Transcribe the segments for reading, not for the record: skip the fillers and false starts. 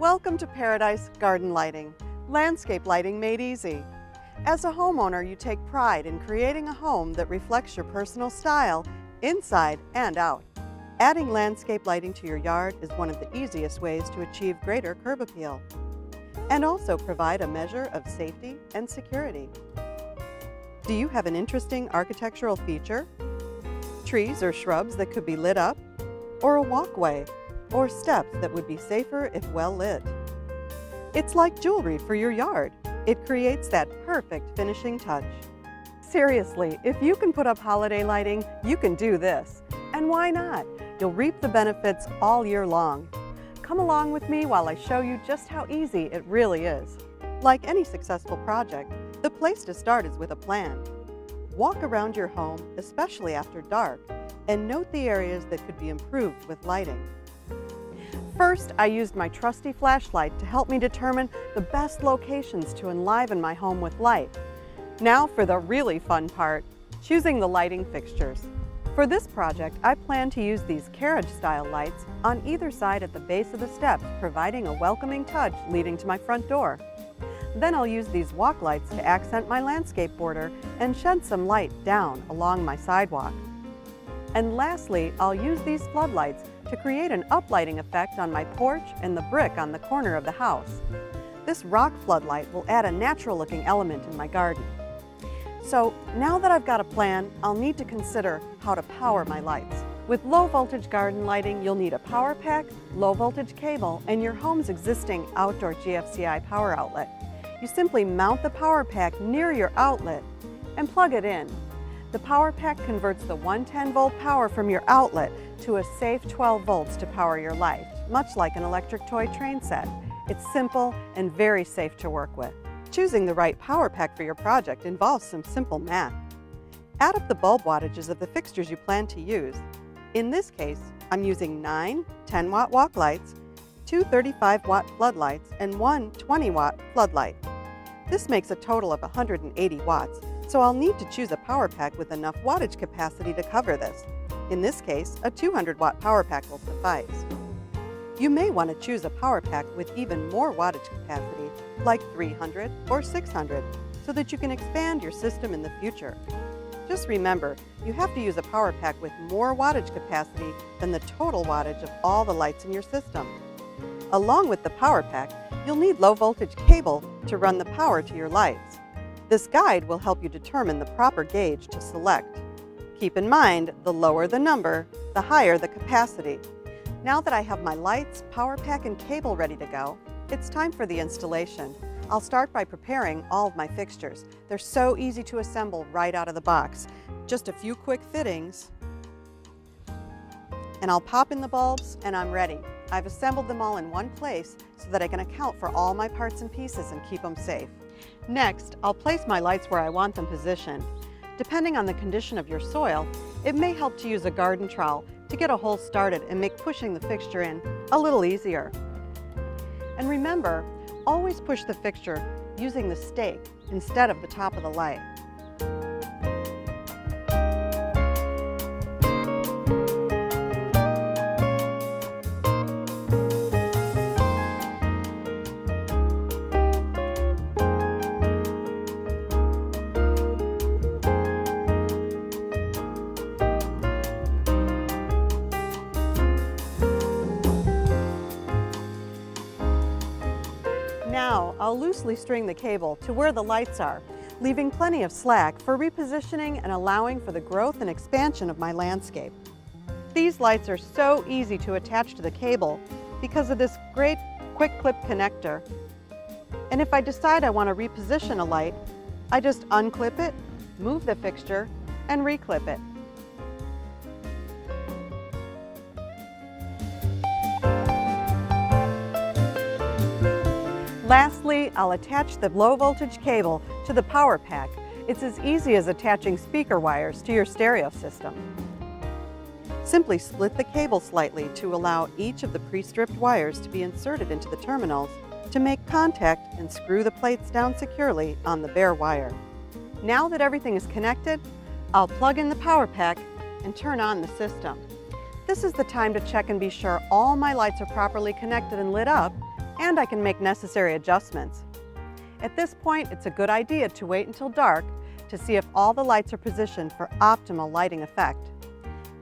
Welcome to Paradise Garden Lighting, landscape lighting made easy. As a homeowner, you take pride in creating a home that reflects your personal style inside and out. Adding landscape lighting to your yard is one of the easiest ways to achieve greater curb appeal and also provide a measure of safety and security. Do you have an interesting architectural feature? Trees or shrubs that could be lit up? Or a walkway? Or steps that would be safer if well lit? It's like jewelry for your yard. It creates that perfect finishing touch. Seriously, if you can put up holiday lighting, you can do this. And why not? You'll reap the benefits all year long. Come along with me while I show you just how easy it really is. Like any successful project, the place to start is with a plan. Walk around your home, especially after dark, and note the areas that could be improved with lighting. First, I used my trusty flashlight to help me determine the best locations to enliven my home with light. Now for the really fun part, choosing the lighting fixtures. For this project, I plan to use these carriage-style lights on either side at the base of the steps, providing a welcoming touch leading to my front door. Then I'll use these walk lights to accent my landscape border and shed some light down along my sidewalk. And lastly, I'll use these floodlights to create an uplighting effect on my porch and the brick on the corner of the house. This rock floodlight will add a natural-looking element in my garden. So now that I've got a plan, I'll need to consider how to power my lights. With low-voltage garden lighting, you'll need a power pack, low-voltage cable, and your home's existing outdoor GFCI power outlet. You simply mount the power pack near your outlet and plug it in. The power pack converts the 110-volt power from your outlet to a safe 12 volts to power your light, much like an electric toy train set. It's simple and very safe to work with. Choosing the right power pack for your project involves some simple math. Add up the bulb wattages of the fixtures you plan to use. In this case, I'm using 9 10-watt walk lights, 2 35-watt floodlights, and 1 20-watt floodlight. This makes a total of 180 watts, so I'll need to choose a power pack with enough wattage capacity to cover this. In this case, a 200-watt power pack will suffice. You may want to choose a power pack with even more wattage capacity, like 300 or 600, so that you can expand your system in the future. Just remember, you have to use a power pack with more wattage capacity than the total wattage of all the lights in your system. Along with the power pack, you'll need low-voltage cable to run the power to your lights. This guide will help you determine the proper gauge to select. Keep in mind, the lower the number, the higher the capacity. Now that I have my lights, power pack, and cable ready to go, it's time for the installation. I'll start by preparing all of my fixtures. They're so easy to assemble right out of the box. Just a few quick fittings, and I'll pop in the bulbs and I'm ready. I've assembled them all in one place so that I can account for all my parts and pieces and keep them safe. Next, I'll place my lights where I want them positioned. Depending on the condition of your soil, it may help to use a garden trowel to get a hole started and make pushing the fixture in a little easier. And remember, always push the fixture using the stake instead of the top of the light. Now, I'll loosely string the cable to where the lights are, leaving plenty of slack for repositioning and allowing for the growth and expansion of my landscape. These lights are so easy to attach to the cable because of this great quick clip connector. And if I decide I want to reposition a light, I just unclip it, move the fixture, and reclip it. Lastly, I'll attach the low voltage cable to the power pack. It's as easy as attaching speaker wires to your stereo system. Simply split the cable slightly to allow each of the pre-stripped wires to be inserted into the terminals to make contact and screw the plates down securely on the bare wire. Now that everything is connected, I'll plug in the power pack and turn on the system. This is the time to check and be sure all my lights are properly connected and lit up and I can make necessary adjustments. At this point, it's a good idea to wait until dark to see if all the lights are positioned for optimal lighting effect.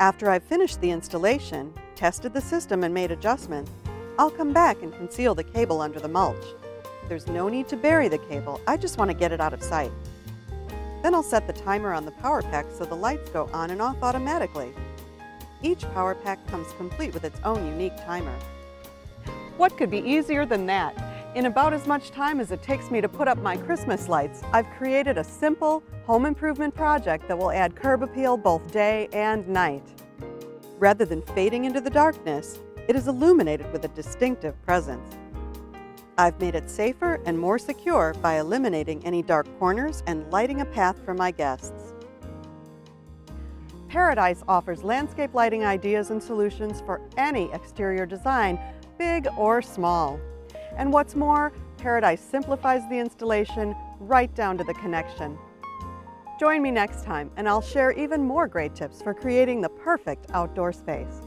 After I've finished the installation, tested the system and made adjustments, I'll come back and conceal the cable under the mulch. There's no need to bury the cable, I just want to get it out of sight. Then I'll set the timer on the power pack so the lights go on and off automatically. Each power pack comes complete with its own unique timer. What could be easier than that? In about as much time as it takes me to put up my Christmas lights, I've created a simple home improvement project that will add curb appeal both day and night. Rather than fading into the darkness, it is illuminated with a distinctive presence. I've made it safer and more secure by eliminating any dark corners and lighting a path for my guests. Paradise offers landscape lighting ideas and solutions for any exterior design, big or small. And what's more, Paradise simplifies the installation right down to the connection. Join me next time and I'll share even more great tips for creating the perfect outdoor space.